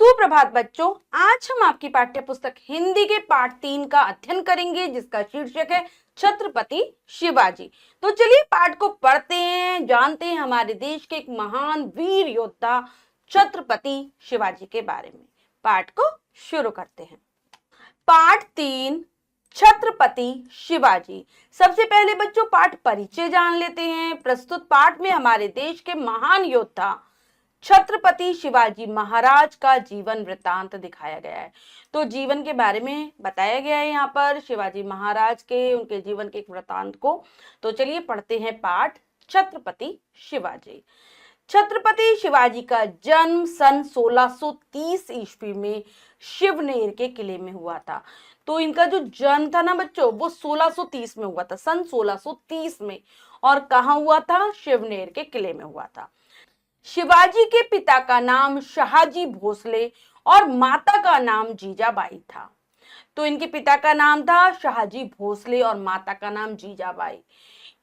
सुप्रभात बच्चों, आज हम आपकी पाठ्य पुस्तक हिंदी के पाठ 3 का अध्ययन करेंगे जिसका शीर्षक है छत्रपति शिवाजी। तो चलिए पाठ को पढ़ते हैं, जानते हैं हमारे देश के एक महान वीर योद्धा छत्रपति शिवाजी के बारे में। पाठ को शुरू करते हैं। पाठ 3 छत्रपति शिवाजी। सबसे पहले बच्चों पाठ परिचय जान लेते हैं। प्रस्तुत पाठ में हमारे देश के महान योद्धा छत्रपति शिवाजी महाराज का जीवन वृत्तांत दिखाया गया है। तो जीवन के बारे में बताया गया है यहाँ पर शिवाजी महाराज के, उनके जीवन के एक वृत्तांत को। तो चलिए पढ़ते हैं पाठ छत्रपति शिवाजी। छत्रपति शिवाजी का जन्म सन 1630 ईस्वी में शिवनेर के किले में हुआ था। तो इनका जो जन्म था ना बच्चों, वो 1630 में हुआ था, सन 1630 में। और कहाँ हुआ था? शिवनेर के किले में हुआ था। शिवाजी के पिता का नाम शहाजी भोसले और माता का नाम जीजाबाई था। तो इनके पिता का नाम था शहाजी भोसले और माता का नाम जीजाबाई।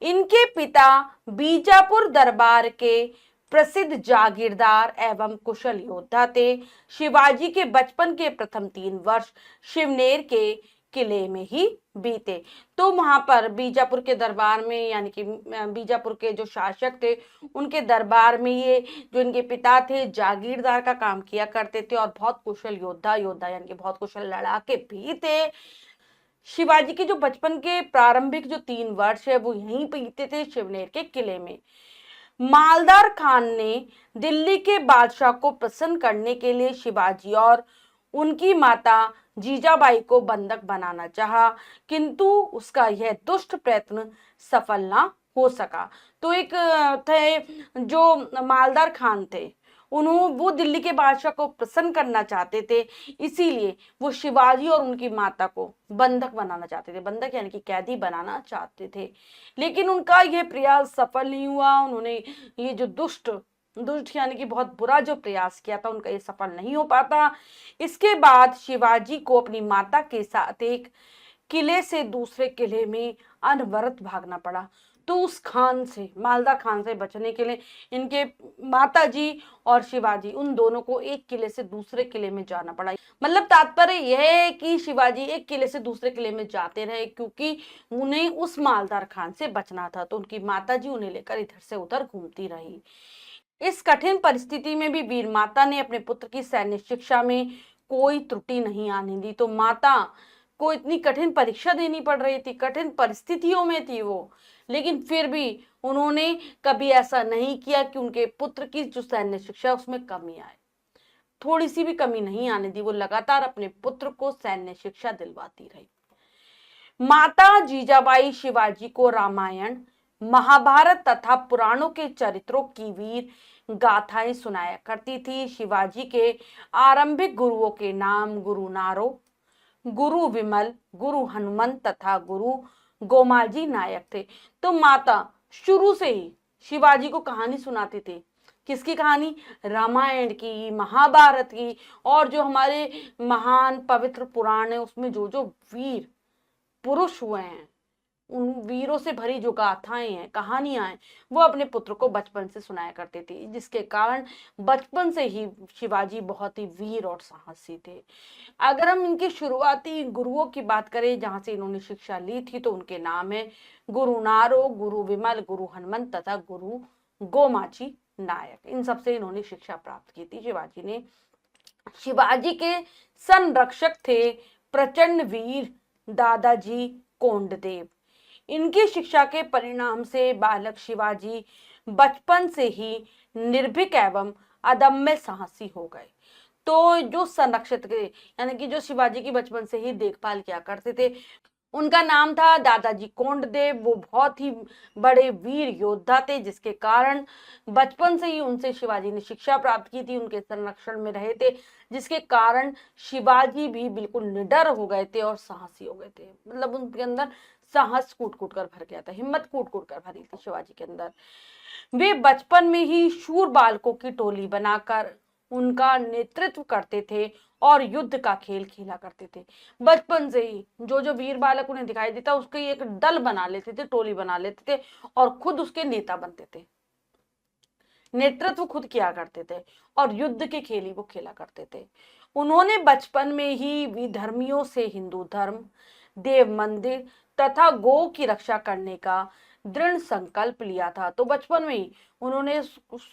इनके पिता बीजापुर दरबार के प्रसिद्ध जागीरदार एवं कुशल योद्धा थे। शिवाजी के बचपन के प्रथम 3 वर्ष शिवनेर के किले में ही बीते। तो वहां पर बीजापुर के दरबार में, यानी कि बीजापुर के जो शासक थे उनके दरबार में ये जो इनके पिता थे जागीरदार का काम किया करते थे और बहुत कुशल योद्धा यानी कि बहुत कुशल लड़ाके भी थे। शिवाजी के जो बचपन के प्रारंभिक जो 3 वर्ष है वो यहीं बीते थे शिवनेर के किले में। मालदार खान ने दिल्ली के बादशाह को प्रसन्न करने के लिए शिवाजी और उनकी माता जीजाबाई को बंधक बनाना चाहा, किंतु उसका यह दुष्ट प्रयत्न सफल ना हो सका। तो एक थे जो मालदार खान थे, वो दिल्ली के बादशाह को प्रसन्न करना चाहते थे, इसीलिए वो शिवाजी और उनकी माता को बंधक बनाना चाहते थे। बंधक यानी कि कैदी बनाना चाहते थे, लेकिन उनका यह प्रयास सफल नहीं हुआ। उन्होंने ये जो दुष्ट यानी कि बहुत बुरा जो प्रयास किया था, उनका ये सफल नहीं हो पाता। इसके बाद शिवाजी को अपनी माता के साथ एक किले से दूसरे किले में अनवरत भागना पड़ा। तो उस खान से, मालदा खान से बचने के लिए इनके माताजी और शिवाजी उन दोनों को एक किले से दूसरे किले में जाना पड़ा। मतलब तात्पर्य यह है कि शिवाजी एक किले से दूसरे किले में जाते रहे क्योंकि उन्हें उस मालदार खान से बचना था। तो उनकी माताजी उन्हें लेकर इधर से उधर घूमती रही। इस कठिन परिस्थिति में भी वीर माता ने अपने पुत्र की सैन्य शिक्षा में कोई त्रुटि नहीं आने दी। तो माता को इतनी कठिन परीक्षा देनी पड़ रही थी, कठिन परिस्थितियों में थी वो, लेकिन फिर भी उन्होंने कभी ऐसा नहीं किया कि उनके पुत्र की जो सैन्य शिक्षा उसमें कमी आए। थोड़ी सी भी कमी नहीं आने दी। वो लगातार अपने पुत्र को सैन्य शिक्षा दिलवाती रही। माता जीजाबाई शिवाजी को रामायण, महाभारत तथा पुराणों के चरित्रों की वीर गाथाएं सुनाया करती थी। शिवाजी के आरंभिक गुरुओं के नाम गुरु नारो, गुरु विमल, गुरु हनुमंत तथा गुरु गोमाजी नायक थे। तो माता शुरू से ही शिवाजी को कहानी सुनाते थे। किसकी कहानी? रामायण की, महाभारत की, और जो हमारे महान पवित्र पुराण है उसमें जो जो वीर पुरुष हुए हैं, उन वीरों से भरी जो गाथाएं हैं, कहानियां हैं, वो अपने पुत्र को बचपन से सुनाया करते थे, जिसके कारण बचपन से ही शिवाजी बहुत ही वीर और साहसी थे। अगर हम इनके शुरुआती गुरुओं की बात करें जहां से इन्होंने शिक्षा ली थी, तो उनके नाम है गुरु नारो, गुरु विमल, गुरु हनुमंत तथा गुरु गोमाची नायक। इन सबसे इन्होंने शिक्षा प्राप्त की थी शिवाजी ने। शिवाजी के संरक्षक थे प्रचंड वीर दादाजी कोंडदेव। इनकी शिक्षा के परिणाम से बालक शिवाजी बचपन से ही निर्भीक एवं अदम्य साहसी हो गए। तो जो संरक्षक थे, यानी कि जो शिवाजी की बचपन से ही देखभाल किया करते थे, उनका नाम था दादाजी कोंडदेव। वो बहुत ही बड़े वीर योद्धा थे, जिसके कारण बचपन से ही उनसे शिवाजी ने शिक्षा प्राप्त की थी, उनके संरक्षण में रहे थे, जिसके कारण शिवाजी भी बिल्कुल निडर हो गए थे और साहसी हो गए थे। मतलब उनके अंदर साहस कूट कूट कर भर गया था, हिम्मत कूट कूट कर भरी थी शिवाजी के अंदर। वे बचपन में ही शूर बालकों की टोली बनाकर उनका नेतृत्व करते थे और युद्ध का खेल खेला करते थे। बचपन से ही जो जो वीर बालक उन्हें दिखाई देता उसके एक दल बना लेते थे, टोली बना लेते थे और खुद उसके नेता बनते थे। नेतृत्व खुद किया करते थे और युद्ध के खेल ही वो खेला करते थे। उन्होंने बचपन में ही विधर्मियों से हिंदू धर्म, देव मंदिर तथा गौ की रक्षा करने का दृढ़ संकल्प लिया था। तो बचपन में ही उन्होंने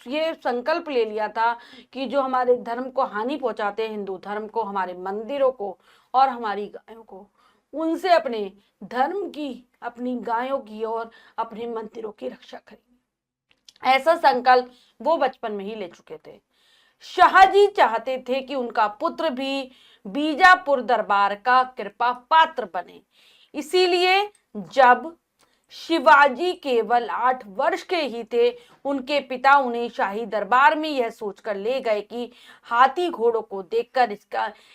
ये संकल्प ले लिया था कि जो हमारे धर्म को हानि पहुंचाते हैं, हिंदू धर्म को, हमारे मंदिरों को और हमारी गायों को, उनसे अपने धर्म की, अपनी गायों की और अपने मंदिरों की रक्षा करेंगे। ऐसा संकल्प वो बचपन में ही ले चुके थे। शाहजी चाहते थे कि उनका पुत्र भी बीजापुर दरबार का कृपा पात्र बने। इसीलिए जब शिवाजी केवल 8 वर्ष के ही थे, उनके पिता उन्हें शाही दरबार में यह सोचकर ले गए कि हाथी घोड़ों को देखकर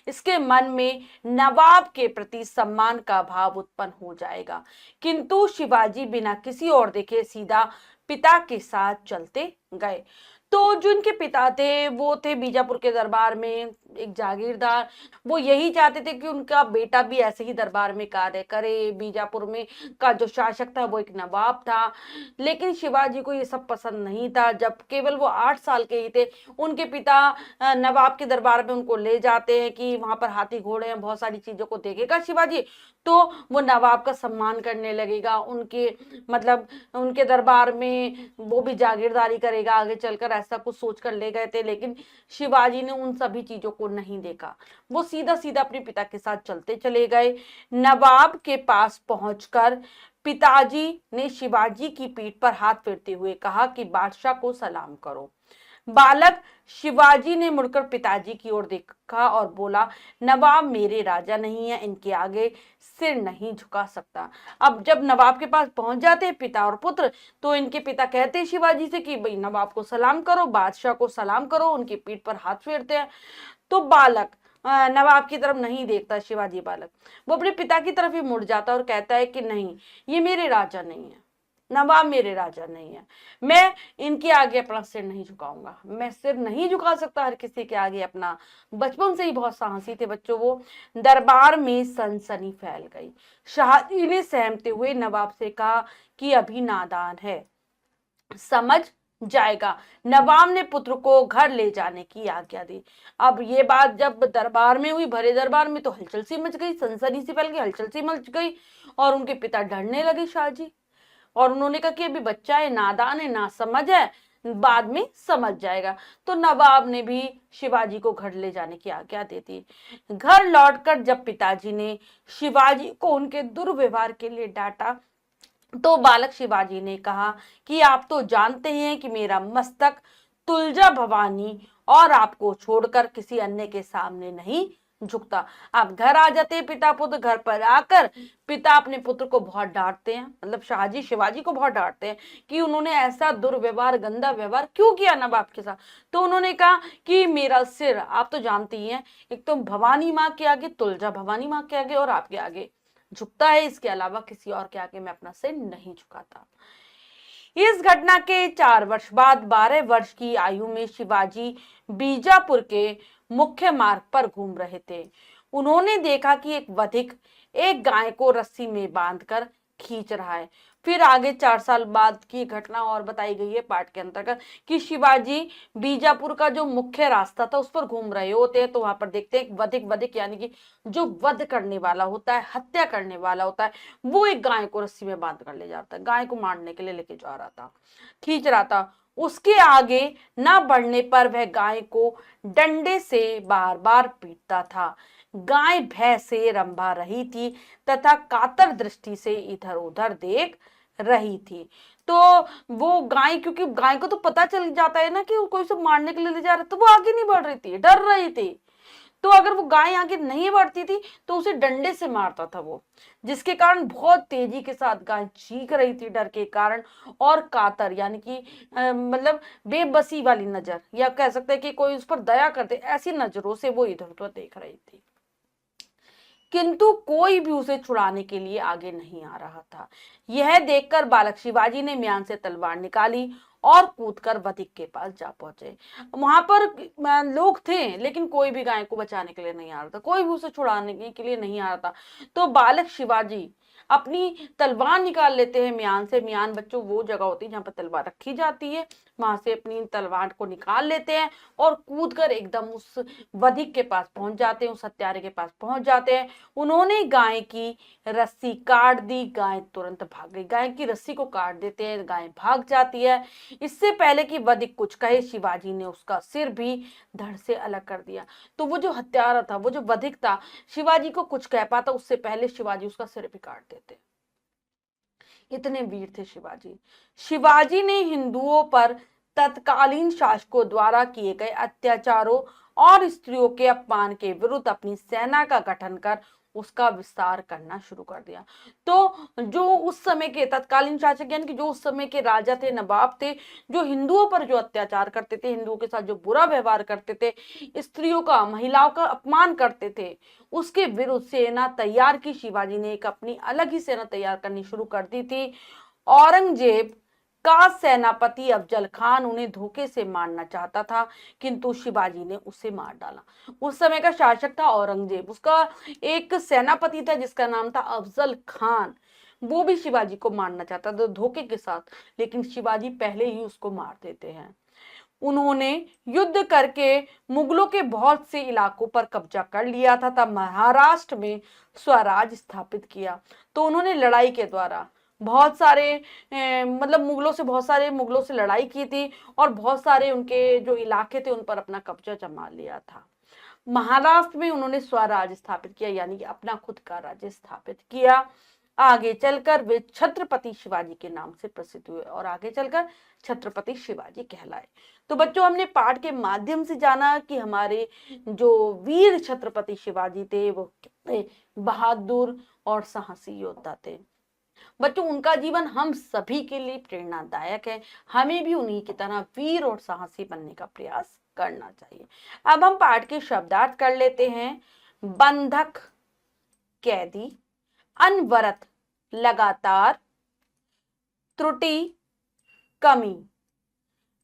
इसके मन में नवाब के प्रति सम्मान का भाव उत्पन्न हो जाएगा। किंतु शिवाजी बिना किसी और देखे सीधा पिता के साथ चलते गए। तो जो इनके पिता थे वो थे बीजापुर के दरबार में एक जागीरदार। वो यही चाहते थे कि उनका बेटा भी ऐसे ही दरबार में कार्य करे। बीजापुर में का जो शासक था वो एक नवाब था, लेकिन शिवाजी को ये सब पसंद नहीं था। जब केवल वो 8 साल के ही थे, उनके पिता नवाब के दरबार में उनको ले जाते हैं कि वहां पर हाथी घोड़े हैं, बहुत सारी चीजों को देखेगा शिवाजी तो वो नवाब का सम्मान करने लगेगा, उनके मतलब उनके दरबार में वो भी जागीरदारी करेगा आगे चलकर, ऐसा कुछ सोचकर ले गए थे। लेकिन शिवाजी ने उन सभी चीजों को नहीं देखा। वो सीधा सीधा अपने पिता के साथ चलते चले गए। नवाब के पास पहुंचकर पिताजी ने शिवाजी की पीठ पर हाथ फेरते हुए कहा कि बादशाह को सलाम करो। बालक शिवाजी ने मुड़कर पिताजी की ओर देखा और बोला, नवाब मेरे राजा नहीं है, इनके आगे सिर नहीं झुका सकता। अब जब नवाब के पास पहुंच जाते हैं पिता और पुत्र, तो इनके पिता कहते हैं शिवाजी से कि भाई नवाब को सलाम करो, बादशाह को सलाम करो, उनकी पीठ पर हाथ फेरते हैं। तो बालक नवाब की तरफ नहीं देखता। शिवाजी बालक वो अपने पिता की तरफ ही मुड़ जाता और कहता है कि नहीं, ये मेरे राजा नहीं है, नवाब मेरे राजा नहीं है, मैं इनके आगे अपना सिर नहीं झुकाऊंगा, मैं सिर नहीं झुका सकता हर किसी के आगे अपना। बचपन से ही बहुत साहसी थे बच्चों वो। दरबार में सनसनी फैल गई। शाहजी ने सहमते हुए नवाब से कहा कि अभी नादान है, समझ जाएगा। नवाब ने पुत्र को घर ले जाने की आज्ञा दी। अब ये बात जब दरबार में हुई, भरे दरबार में, तो हलचल सी मच गई, सनसनी सी फैल गई, हलचल सी मच गई और उनके पिता डरने लगे शाहजी। और उन्होंने कहा कि अभी बच्चा है, नादान है, ना समझ है, बाद में समझ जाएगा। तो नवाब ने भी शिवाजी को घर ले जाने की आज्ञा दे दी। घर लौटकर जब पिताजी ने शिवाजी को उनके दुर्व्यवहार के लिए डांटा, तो बालक शिवाजी ने कहा कि आप तो जानते हैं कि मेरा मस्तक तुलजा भवानी और आपको छोड़कर किसी अन्य के सामने नहीं झुकता। आप घर आ जाते हैं पिता पुत्र, घर पर आकर पिता अपने पुत्र को बहुत डांटते हैं, मतलब शाहजी शिवाजी को बहुत डांटते हैं कि उन्होंने ऐसा दुर्व्यवहार, गंदा व्यवहार क्यों किया नवाब के साथ। तो उन्होंने कहा कि मेरा सिर आप तो जानती ही हैं, एक तो भवानी माँ के आगे, तुलजा भवानी माँ के आगे और आपके आगे झुकता है, इसके अलावा किसी और के आगे मैं अपना सिर नहीं झुकाता। इस घटना के 4 वर्ष बाद 12 वर्ष की आयु में शिवाजी बीजापुर के मुख्य मार्ग पर घूम रहे थे। उन्होंने देखा कि एक वधिक एक गाय को रस्सी में बांधकर खींच रहा है। फिर आगे 4 साल बाद की घटना और बताई गई है पाठ के अंतर्गत कि शिवाजी बीजापुर का जो मुख्य रास्ता था उस पर घूम रहे होते हैं। तो वहां पर देखते हैं वधिक, वधिक यानी कि जो वध करने वाला होता है, हत्या करने वाला होता है, वो एक गाय को रस्सी में बांध कर ले जाता है, गाय को मारने के लिए लेके जा रहा था, खींच रहा था। उसके आगे न बढ़ने पर वह गाय को डंडे से बार बार पीटता था। गाय भय से रंभा रही थी तथा कातर दृष्टि से इधर उधर देख रही थी। तो वो गाय, क्योंकि गाय को तो पता चल जाता है ना कि कोई सब मारने के लिए ले जा रहा है, तो वो आगे नहीं बढ़ रही थी, डर रही थी। तो अगर वो गाय आगे नहीं बढ़ती थी तो उसे डंडे से मारता था वो, जिसके कारण बहुत तेजी के साथ गाय चीख रही थी डर के कारण। और कातर यानी कि मतलब बेबसी वाली नजर, या कह सकते हैं कि कोई उस पर दया करते, ऐसी नजरों से वो इधर उधर देख रही थी। किंतु कोई भी उसे छुड़ाने के लिए आगे नहीं आ रहा था। यह देखकर बालक शिवाजी ने म्यान से तलवार निकाली और कूदकर वधिक के पास जा पहुंचे। वहां पर लोग थे लेकिन कोई भी गाय को बचाने के लिए नहीं आ रहा था, कोई भी उसे छुड़ाने के लिए नहीं आ रहा था। तो बालक शिवाजी अपनी तलवार निकाल लेते हैं म्यान से। म्यान बच्चों वो जगह होती है जहां पर तलवार रखी जाती है, वहां से अपनी तलवार को निकाल लेते हैं और कूदकर एकदम उस वधिक के पास पहुंच जाते हैं, उस हत्यारे के पास पहुंच जाते हैं। उन्होंने गाय की रस्सी काट दी, गाय तुरंत भाग गई। गाय की रस्सी को काट देते हैं, गाय भाग जाती है। इससे पहले कि वधिक कुछ कहे, शिवाजी ने उसका सिर भी धड़ से अलग कर दिया। तो वो जो हत्यारा था, वो जो वधिक था, शिवाजी को कुछ कह पाता उससे पहले शिवाजी उसका सिर भी काट देते। इतने वीर थे शिवाजी। शिवाजी ने हिंदुओं पर तत्कालीन शासकों द्वारा किए गए अत्याचारों और स्त्रियों के अपमान के विरुद्ध अपनी सेना का गठन कर उसका विस्तार करना शुरू कर दिया। तो जो उस समय के तत्कालीन शासक यानी कि जो उस समय के राजा थे, नवाब थे, जो हिंदुओं पर जो अत्याचार करते थे, हिंदुओं के साथ जो बुरा व्यवहार करते थे, स्त्रियों का, महिलाओं का अपमान करते थे, उसके विरुद्ध सेना तैयार की। शिवाजी ने एक अपनी अलग ही सेना तैयार करनी शुरू कर दी थी। औरंगजेब का सेनापति अफजल खान उन्हें धोखे से मारना चाहता था, किंतु शिवाजी ने उसे मार डाला। उस समय का शासक था औरंगजेब, उसका एक सेनापति था जिसका नाम था अफजल खान। वो भी शिवाजी को मारना चाहता था धोखे के साथ, लेकिन शिवाजी पहले ही उसको मार देते हैं। उन्होंने युद्ध करके मुगलों के बहुत से इलाकों पर कब्जा कर लिया था, तब महाराष्ट्र में स्वराज स्थापित किया। तो उन्होंने लड़ाई के द्वारा बहुत सारे मतलब मुगलों से लड़ाई की थी और बहुत सारे उनके जो इलाके थे उन पर अपना कब्जा जमा लिया था। महाराष्ट्र में उन्होंने स्वराज स्थापित किया, यानी कि अपना खुद का राज्य स्थापित किया। आगे चलकर वे छत्रपति शिवाजी के नाम से प्रसिद्ध हुए और आगे चलकर छत्रपति शिवाजी कहलाए। तो बच्चों, हमने पाठ के माध्यम से जाना कि हमारे जो वीर छत्रपति शिवाजी थे वो कितने बहादुर और साहसी योद्धा थे। बच्चों, उनका जीवन हम सभी के लिए प्रेरणादायक है। हमें भी उन्हीं की तरह वीर और साहसी बनने का प्रयास करना चाहिए। अब हम पाठ के शब्दार्थ कर लेते हैं। बंधक, कैदी, अनवरत, लगातार, त्रुटि, कमी,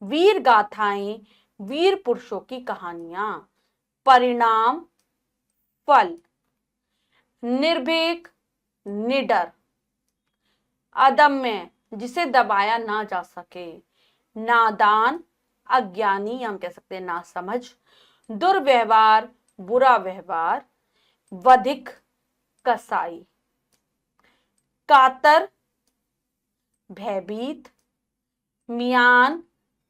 वीर गाथाएं, वीर पुरुषों की कहानियां, परिणाम, फल, निर्भीक, निडर, अदम्य, जिसे दबाया ना जा सके, नादान, अज्ञानी, हम कह सकते हैं नासमझ, दुर्व्यवहार, बुरा व्यवहार, वधिक, कसाई, कातर, भयभीत, मियान,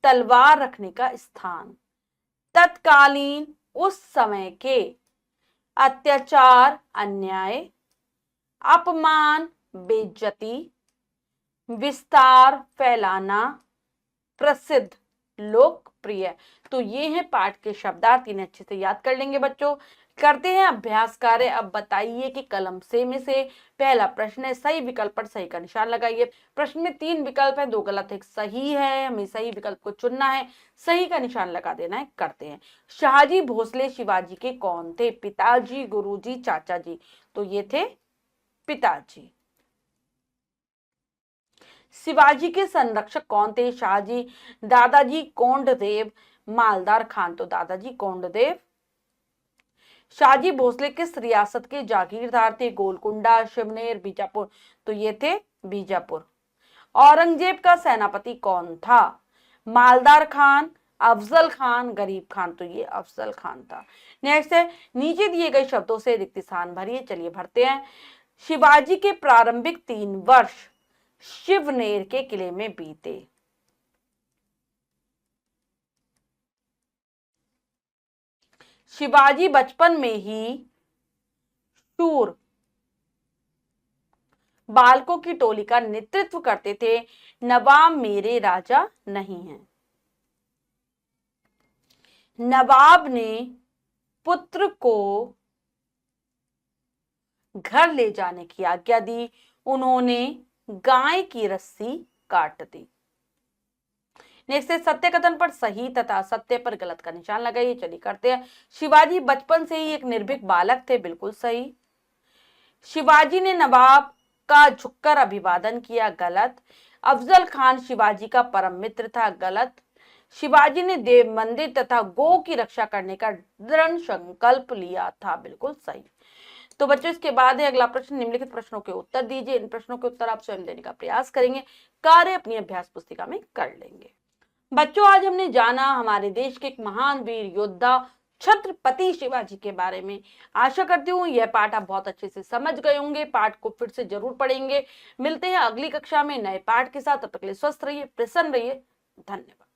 तलवार रखने का स्थान, तत्कालीन, उस समय के, अत्याचार, अन्याय, अपमान, बेइज्जती, विस्तार, फैलाना, प्रसिद्ध, लोकप्रिय। तो ये हैं पाठ के शब्दार्थ, इन्हें अच्छे से याद कर लेंगे बच्चों। करते हैं अभ्यास कार्य। अब बताइए कि कलम से में से पहला प्रश्न है, सही विकल्प पर सही का निशान लगाइए। प्रश्न में 3 विकल्प है, 2 गलत, 1 सही है। हमें सही विकल्प को चुनना है, सही का निशान लगा देना है। करते हैं। शाहजी भोसले शिवाजी के कौन थे? पिताजी, गुरुजी, चाचा जी? तो ये थे पिताजी। शिवाजी के संरक्षक कौन थे? शाहजी, दादाजी कोंडदेव, मालदार खान? तो दादाजी कोंडदेव। शाहजी भोसले किस रियासत के जागीरदार थे? गोलकुंडा, शिवनेर, बीजापुर? तो ये थे बीजापुर। औरंगजेब का सेनापति कौन था? मालदार खान, अफजल खान, गरीब खान? तो ये अफजल खान था। नेक्स्ट है, नीचे दिए गए शब्दों से रिक्त स्थान भरिए। चलिए भरते हैं। शिवाजी के प्रारंभिक 3 वर्ष शिवनेर के किले में बीते। शिवाजी बचपन में ही शूर बालकों की टोली का नेतृत्व करते थे। नवाब मेरे राजा नहीं हैं। नवाब ने पुत्र को घर ले जाने की आज्ञा दी। उन्होंने गाय की रस्सी काट दी। नेक्स्ट है, सत्य कथन पर सही तथा सत्य पर गलत का निशान लगाइए। चलिए करते हैं। शिवाजी बचपन से ही एक निर्भीक बालक थे। बिल्कुल सही। शिवाजी ने नवाब का झुककर अभिवादन किया। गलत। अफजल खान शिवाजी का परम मित्र था। गलत। शिवाजी ने देव मंदिर तथा गौ की रक्षा करने का दृढ़ संकल्प लिया था। बिल्कुल सही। तो बच्चों, इसके बाद है अगला प्रश्न। निम्नलिखित प्रश्नों के उत्तर दीजिए। इन प्रश्नों के उत्तर आप स्वयं देने का प्रयास करेंगे। कार्य अपनी अभ्यास पुस्तिका में कर लेंगे। बच्चों, आज हमने जाना हमारे देश के एक महान वीर योद्धा छत्रपति शिवाजी के बारे में। आशा करती हूँ यह पाठ आप बहुत अच्छे से समझ गए होंगे। पाठ को फिर से जरूर पढ़ेंगे। मिलते हैं अगली कक्षा में नए पाठ के साथ। तब तक के लिए स्वस्थ रहिए, प्रसन्न रहिए। धन्यवाद।